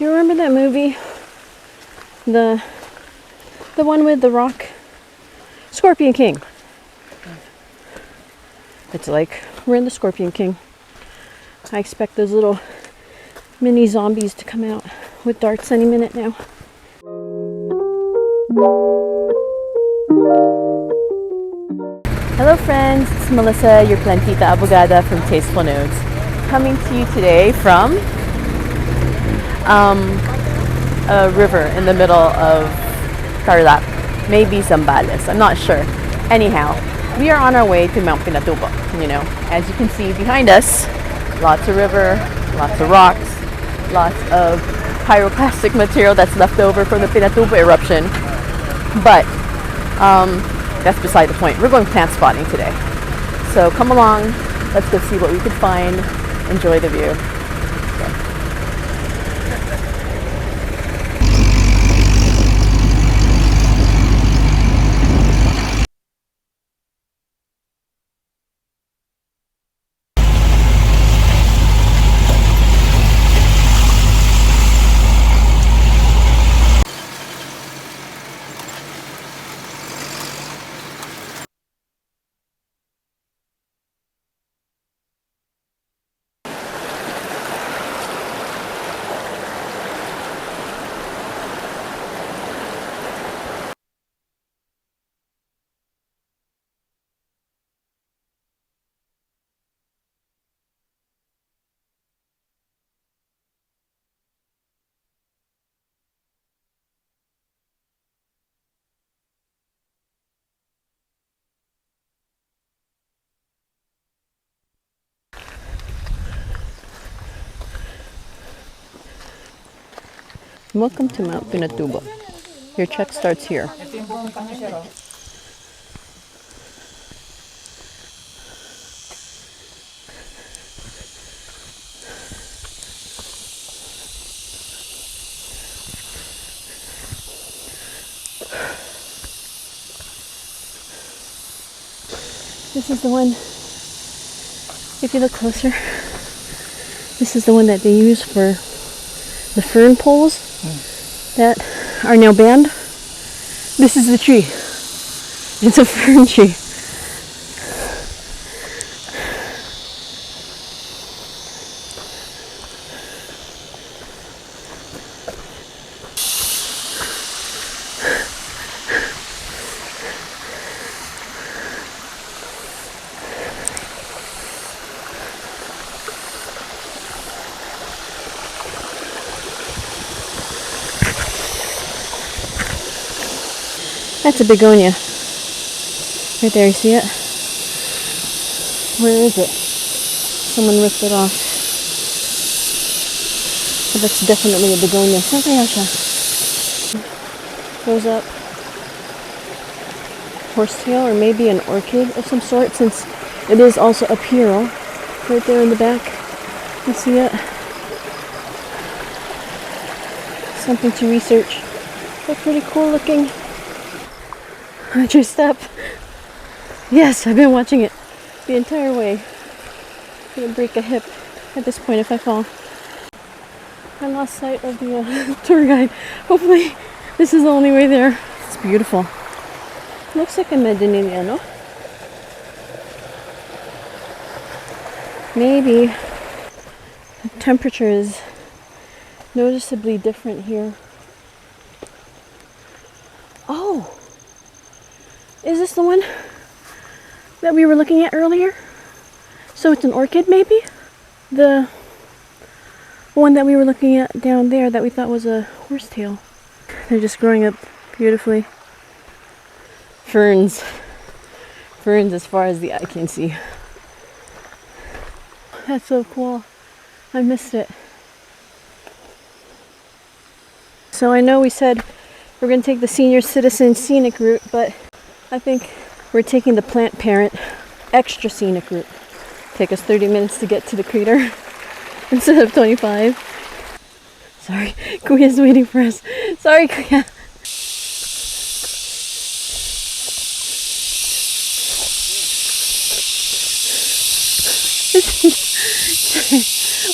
You remember that movie? The one with the rock? Scorpion King. It's like we're in the Scorpion King. I expect those little mini zombies to come out with darts any minute now. Hello friends, it's Melissa, your plantita abogada from Tasteful Nodes. Coming to you today from a river in the middle of Tarlac, maybe Zambales, I'm not sure. Anyhow, we are on our way to Mount Pinatubo. You know, as you can see behind us, lots of river, lots of rocks, lots of pyroclastic material that's left over from the Pinatubo eruption. But that's beside the point. We're going plant spotting today. So come along, let's go see what we can find. Enjoy the view. Welcome to Mount Pinatubo. Your trek starts here. This is the one, if you look closer, this is the one that they use for the fern poles that are now banned. This is the tree. It's a fern tree. That's a begonia. Right there, you see it? Where is it? Someone ripped it off. But that's definitely a begonia. Goes up. Horsetail, or maybe an orchid of some sort, since it is also a pearl. Right there in the back. You see it? Something to research. But pretty cool looking. Watch your step. Yes, I've been watching it the entire way. I'm gonna break a hip at this point if I fall. I lost sight of the tour guide. Hopefully this is the only way there. It's beautiful. Looks like a Medinilla, no? Maybe the temperature is noticeably different here. Oh! Is this the one that we were looking at earlier? So it's an orchid, maybe? The one that we were looking at down there that we thought was a horsetail. They're just growing up beautifully. Ferns. Ferns as far as the eye can see. That's so cool. I missed it. So I know we said we're going to take the senior citizen scenic route, but I think we're taking the plant parent extra scenic route. Take us 30 minutes to get to the crater instead of 25. Sorry, Kuya's waiting for us. Sorry, Kuya.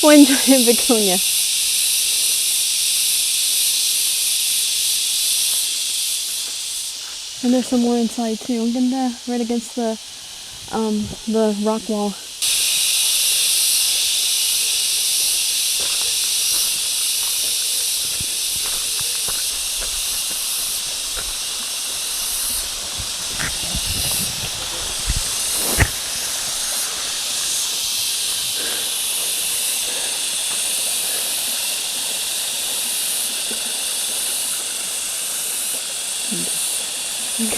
One giant begonia. And there's some more inside too. Ang ganda, right against the rock wall.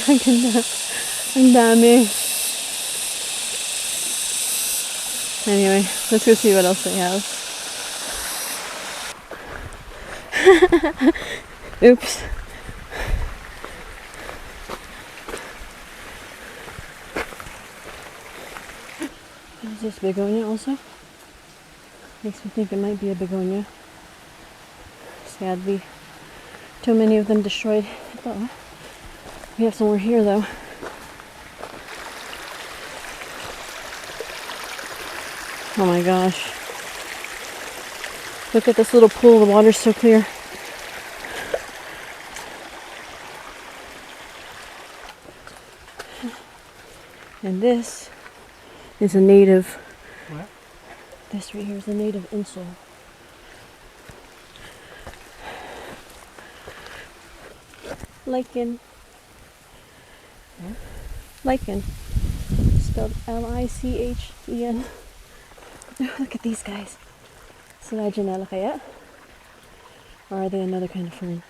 Ang ganda. Ang dami. Anyway, let's go see what else they have. Oops. Is this begonia also? Makes me think it might be a begonia. Sadly, too many of them destroyed. Oh, we have some more here though. Oh my gosh. Look at this little pool, the water's so clear. And this is a native. What? This right here is a native insole. Lichen. Huh? Lichen. Spelled L-I-C-H-E-N. Look at these guys. Selaginella kaya? Or are they another kind of fern?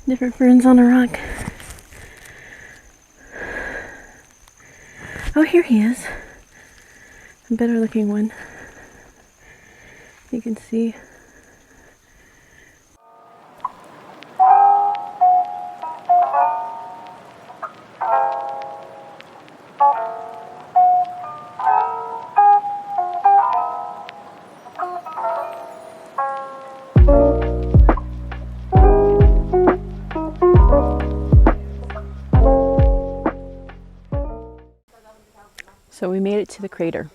Different ferns on a rock. Oh, here he is. A better looking one. You can see. So we made it to the crater.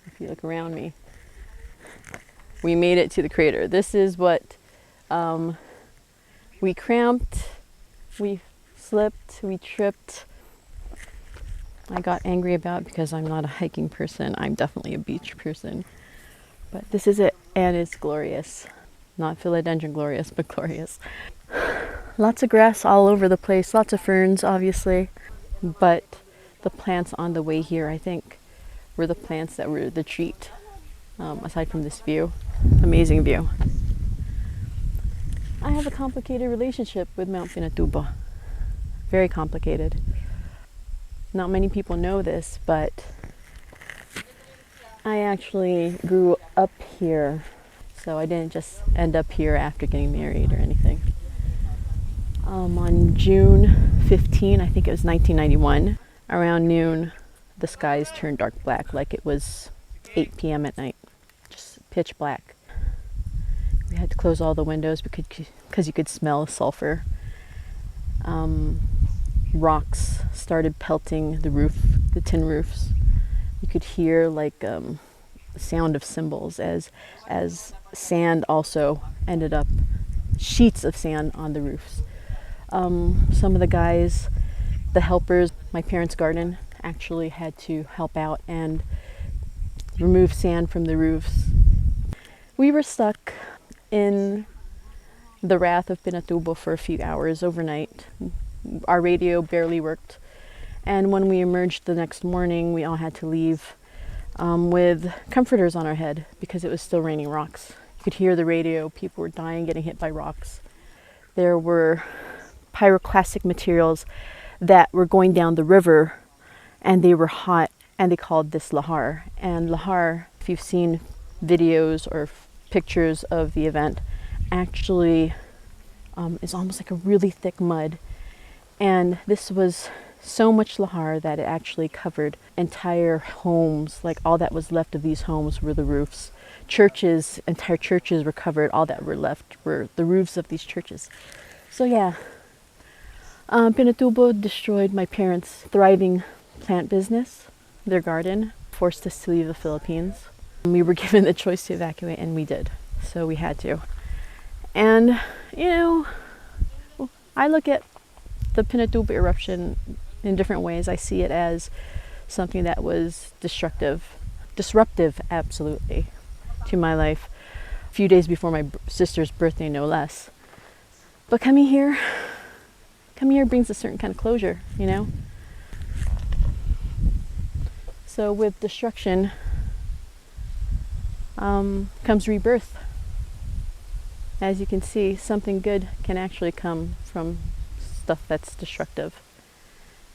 If you look around me, we made it to the crater. This is what we cramped, we slipped, we tripped. I got angry about because I'm not a hiking person. I'm definitely a beach person. But this is it, and it's glorious. Not philodendron glorious, but glorious. Lots of grass all over the place, lots of ferns, obviously. But the plants on the way here, I think, were the plants that were the treat, aside from this view. Amazing view. I have a complicated relationship with Mount Pinatubo. Very complicated. Not many people know this, but I actually grew up here. So I didn't just end up here after getting married or anything. On June 15, I think it was 1991, around noon, the skies turned dark black, like it was 8 p.m. at night, just pitch black. We had to close all the windows because you could smell sulfur. Rocks started pelting the roof, the tin roofs. You could hear like the sound of cymbals as sand also ended up, sheets of sand on the roofs. Some of the guys, the helpers, my parents' garden, actually had to help out and remove sand from the roofs. We were stuck in the wrath of Pinatubo for a few hours overnight. Our radio barely worked. And when we emerged the next morning, we all had to leave with comforters on our head because it was still raining rocks. You could hear the radio, people were dying, getting hit by rocks. There were pyroclastic materials that were going down the river, and they were hot, and they called this lahar. And lahar, if you've seen videos or pictures of the event, actually is almost like a really thick mud. And this was so much lahar that it actually covered entire homes. Like all that was left of these homes were the roofs. Churches, entire churches were covered. All that were left were the roofs of these churches. So yeah, Pinatubo destroyed my parents' thriving plant business, their garden, forced us to leave the Philippines. We were given the choice to evacuate, and we did. So we had to. And, you know, I look at the Pinatubo eruption in different ways. I see it as something that was disruptive, absolutely, to my life. A few days before my sister's birthday, no less. But coming here brings a certain kind of closure, you know? So with destruction comes rebirth. As you can see, something good can actually come from stuff that's destructive.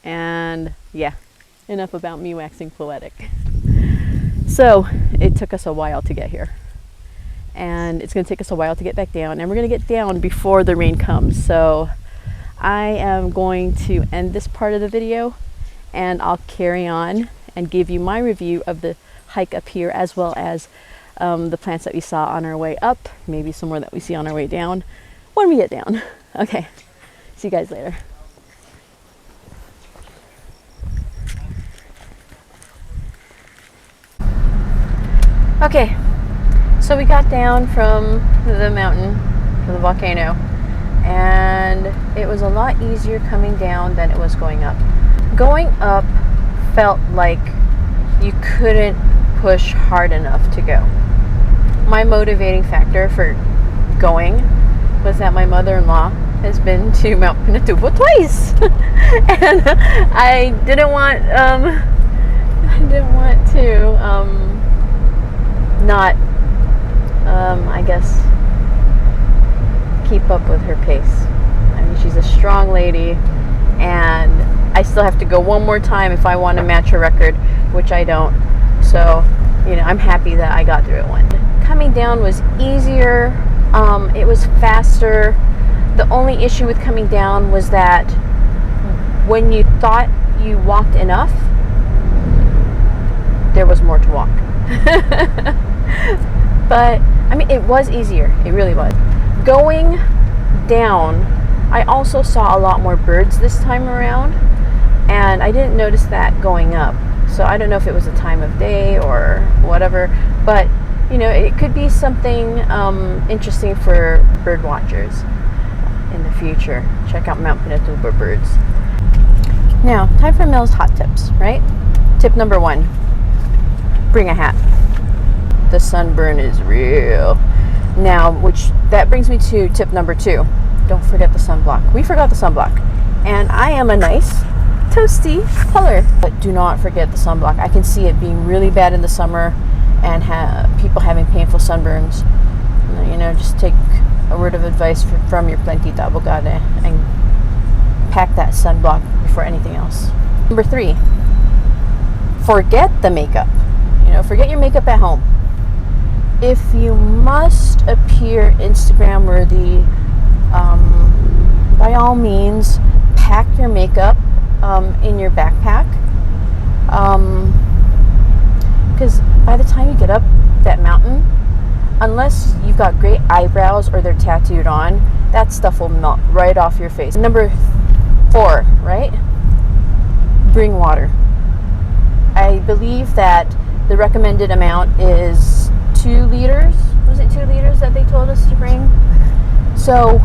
And yeah, enough about me waxing poetic. So it took us a while to get here. And it's going to take us a while to get back down. And we're going to get down before the rain comes. So I am going to end this part of the video, and I'll carry on and give you my review of the hike up here, as well as the plants that we saw on our way up, maybe some more that we see on our way down when we get down. Okay, see you guys later. Okay, so we got down from the mountain, from the volcano, and it was a lot easier coming down than it was going up. Going up felt like you couldn't push hard enough to go. My motivating factor for going was that my mother-in-law has been to Mount Pinatubo twice, and I didn't want to not I guess keep up with her pace. I mean, she's a strong lady, and I still have to go one more time if I want to match her record, which I don't. So, you know, I'm happy that I got through it one. Coming down was easier. It was faster. The only issue with coming down was that when you thought you walked enough, there was more to walk. But I mean, it was easier. It really was. Going down, I also saw a lot more birds this time around, and I didn't notice that going up. So I don't know if it was a time of day or whatever, but you know, it could be something interesting for bird watchers in the future. Check out Mount Pinatubo birds. Now, time for Mel's hot tips, right? Tip number 1, bring a hat. The sunburn is real. Now, that brings me to tip number 2. Don't forget the sunblock. We forgot the sunblock. And I am a nice toasty color. But do not forget the sunblock. I can see it being really bad in the summer and people having painful sunburns. You know, just take a word of advice from your Plantita Abogada and pack that sunblock before anything else. Number 3, forget the makeup. You know, forget your makeup at home. If you must appear Instagram worthy, by all means, pack your makeup in your backpack. Because by the time you get up that mountain, unless you've got great eyebrows or they're tattooed on, that stuff will melt right off your face. Number 4, right? Bring water. I believe that the recommended amount is 2 liters. Was it 2 liters that they told us to bring? So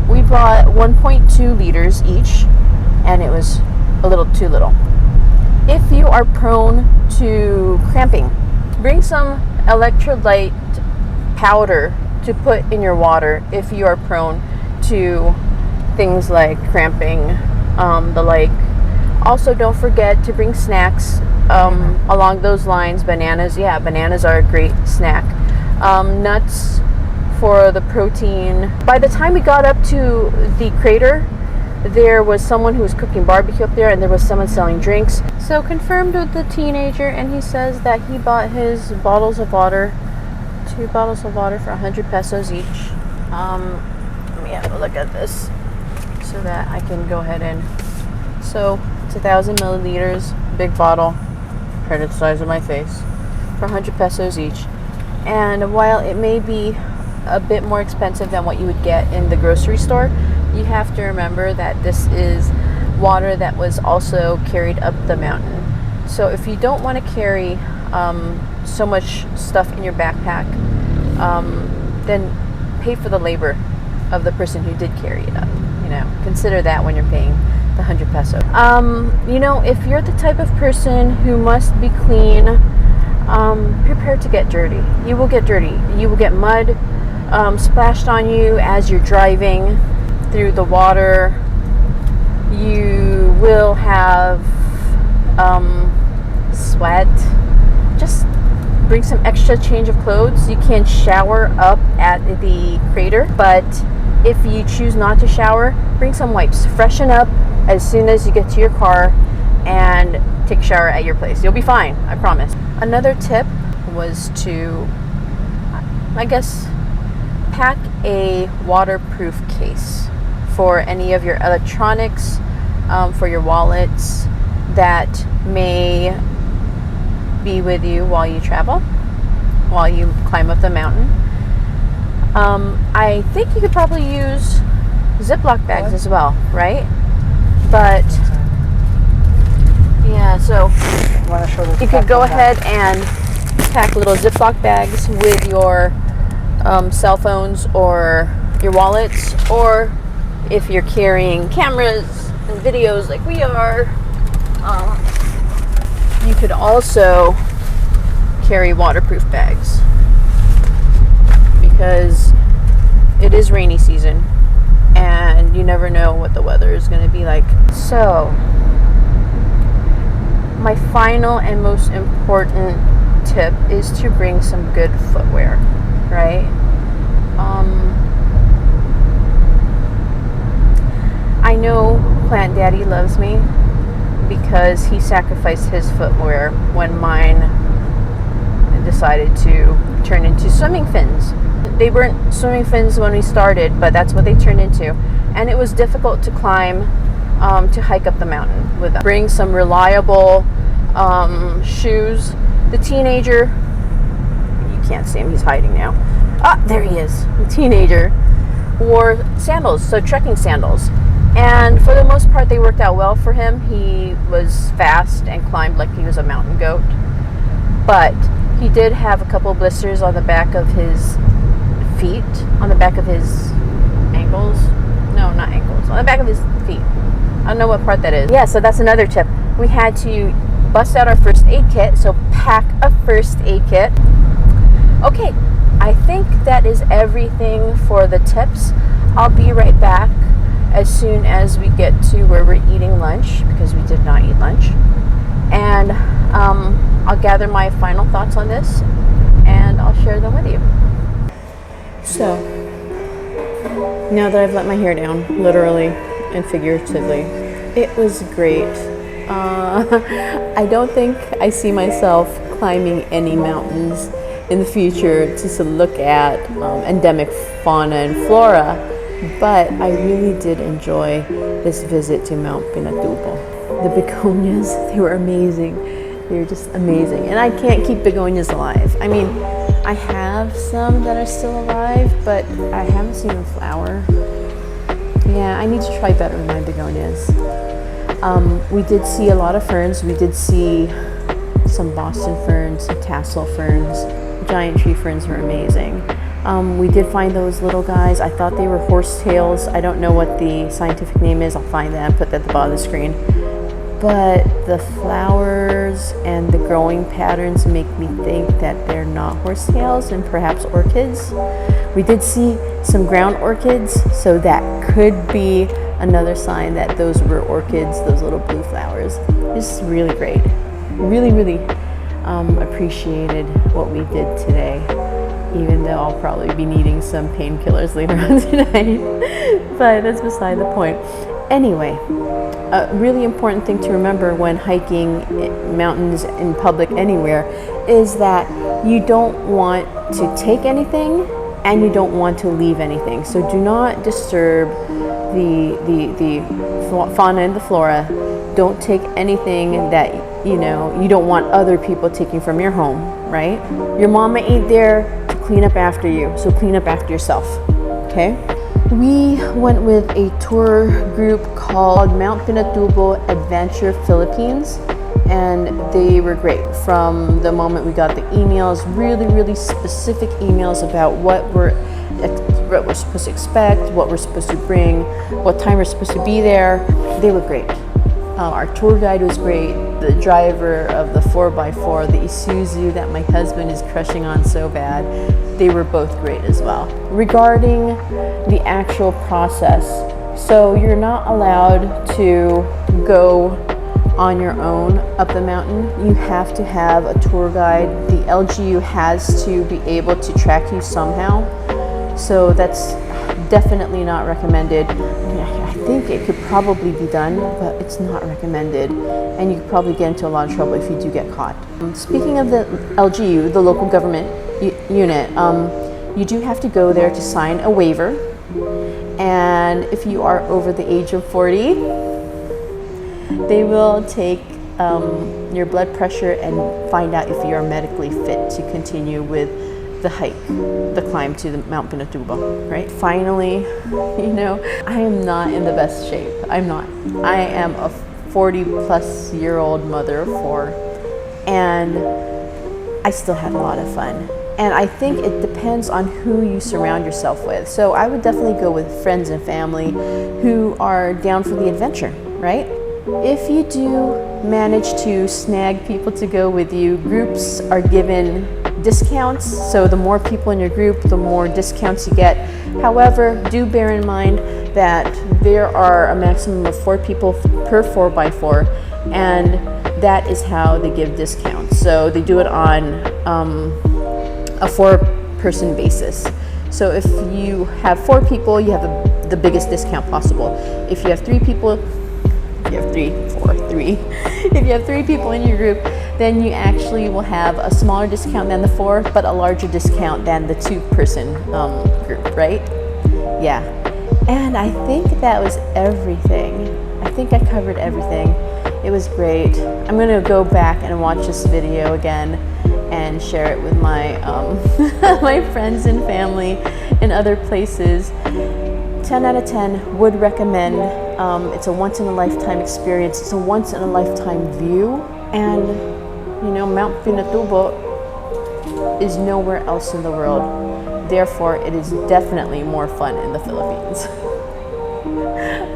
we brought 1.2 liters each, and it was a little too little. If you are prone to cramping, bring some electrolyte powder to put in your water if you are prone to things like cramping, the like. Also, don't forget to bring snacks along those lines. Bananas, yeah, bananas are a great snack. Nuts for the protein. By the time we got up to the crater, there was someone who was cooking barbecue up there, and there was someone selling drinks. So confirmed with the teenager, and he says that he bought his bottles of water, 2 bottles of water for 100 pesos each. Let me have a look at this so that I can go ahead and. So it's 1,000 milliliters, big bottle, right at the size of my face, for 100 pesos each. And while it may be a bit more expensive than what you would get in the grocery store, you have to remember that this is water that was also carried up the mountain. So if you don't want to carry so much stuff in your backpack, then pay for the labor of the person who did carry it up. You know, consider that when you're paying the 100 peso. You know, if you're the type of person who must be clean, prepare to get dirty. You will get dirty. You will get mud splashed on you as you're driving through the water. You will have sweat. Just bring some extra change of clothes. You can shower up at the crater, but if you choose not to shower, bring some wipes. Freshen up as soon as you get to your car and take a shower at your place. You'll be fine, I promise. Another tip was to, I guess, pack a waterproof case for any of your electronics, for your wallets that may be with you while you travel, while you climb up the mountain. I think you could probably use Ziploc bags as well, right? But yeah, so you could go ahead and pack little Ziploc bags with your cell phones or your wallets, or if you're carrying cameras and videos like we are, you could also carry waterproof bags, because it is rainy season and you never know what the weather is going to be like. So my final and most important tip is to bring some good footwear, right? I know Plant Daddy loves me because he sacrificed his footwear when mine decided to turn into swimming fins. They weren't swimming fins when we started, but that's what they turned into. And it was difficult to climb, to hike up the mountain with them. Bring some reliable shoes. The teenager, you can't see him, he's hiding now. Ah, there he is. The teenager wore sandals, so trekking sandals. And for the most part, they worked out well for him. He was fast and climbed like he was a mountain goat. But he did have a couple blisters on the back of his feet, on the back of his ankles. No, not ankles. On the back of his feet. I don't know what part that is. Yeah, so that's another tip. We had to bust out our first aid kit, so pack a first aid kit. Okay, I think that is everything for the tips. I'll be right back as soon as we get to where we're eating lunch, because we did not eat lunch. And I'll gather my final thoughts on this and I'll share them with you. So, now that I've let my hair down, literally and figuratively, it was great. I don't think I see myself climbing any mountains in the future to look at endemic fauna and flora, but I really did enjoy this visit to Mount Pinatubo. The begonias, they were amazing. They were just amazing. And I can't keep begonias alive. I mean, I have some that are still alive, but I haven't seen them flower. Yeah, I need to try better with my begonias. We did see a lot of ferns. We did see some Boston ferns, some tassel ferns. Giant tree ferns were amazing. We did find those little guys. I thought they were horsetails. I don't know what the scientific name is. I'll find that and put that at the bottom of the screen. But the flowers and the growing patterns make me think that they're not horsetails and perhaps orchids. We did see some ground orchids, so that could be another sign that those were orchids, those little blue flowers. It's really great. Really, really appreciated what we did today, even though I'll probably be needing some painkillers later on tonight. But that's beside the point. Anyway, a really important thing to remember when hiking mountains in public anywhere is that you don't want to take anything and you don't want to leave anything. So do not disturb the fauna and the flora. Don't take anything that you don't want other people taking from your home, right? Your mama ain't there to clean up after you, so clean up after yourself, okay? We went with a tour group called Mount Pinatubo Adventure Philippines, and they were great. From the moment we got the emails, really, really specific emails about what we're what we're supposed to expect, what we're supposed to bring, what time we're supposed to be there. They were great. Our tour guide was great. The driver of the 4x4, the Isuzu that my husband is crushing on so bad, they were both great as well. Regarding the actual process, so you're not allowed to go on your own up the mountain. You have to have a tour guide. The LGU has to be able to track you somehow. So that's definitely not recommended. I think it could probably be done, but it's not recommended. And you could probably get into a lot of trouble if you do get caught. Speaking of the LGU, the local government unit, you do have to go there to sign a waiver. And if you are over the age of 40, they will take your blood pressure and find out if you are medically fit to continue with the hike, the climb to the Mount Pinatubo, right? Finally, you know, I am not in the best shape. I'm not. I am a 40-plus-year-old mother of 4, and I still had a lot of fun. And I think it depends on who you surround yourself with. So I would definitely go with friends and family who are down for the adventure, right? If you do manage to snag people to go with you, groups are given discounts. So the more people in your group, the more discounts you get. However, do bear in mind that there are a maximum of 4 people per 4x4, and that is how they give discounts. So they do it on a 4-person basis. So if you have 4 people, you have the biggest discount possible. If you have 3 people, if you have 3 people in your group, then you actually will have a smaller discount than the 4, but a larger discount than the 2-person group, right? Yeah. And I think that was everything. I think I covered everything. It was great. I'm gonna go back and watch this video again and share it with my my friends and family in other places. 10 out of 10 would recommend. It's a once-in-a-lifetime experience. It's a once-in-a-lifetime view. And, you know, Mount Pinatubo is nowhere else in the world. Therefore, it is definitely more fun in the Philippines.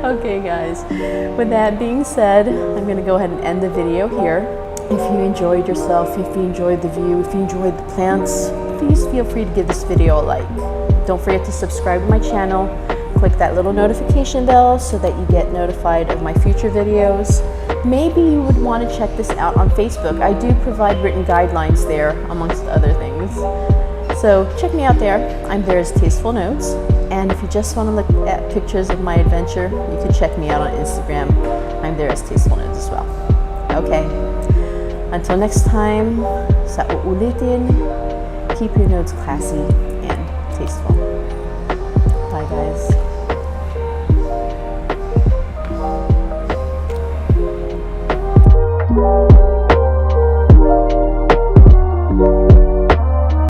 Okay, guys. With that being said, I'm going to go ahead and end the video here. If you enjoyed yourself, if you enjoyed the view, if you enjoyed the plants, please feel free to give this video a like. Don't forget to subscribe to my channel. Click that little notification bell so that you get notified of my future videos. Maybe you would want to check this out on Facebook. I do provide written guidelines there, amongst other things. So check me out there. I'm there as Tasteful Notes. And if you just want to look at pictures of my adventure, you can check me out on Instagram. I'm there as Tasteful Notes as well. Okay. Until next time, sa uulitin, keep your notes classy and tasteful. Bye, guys.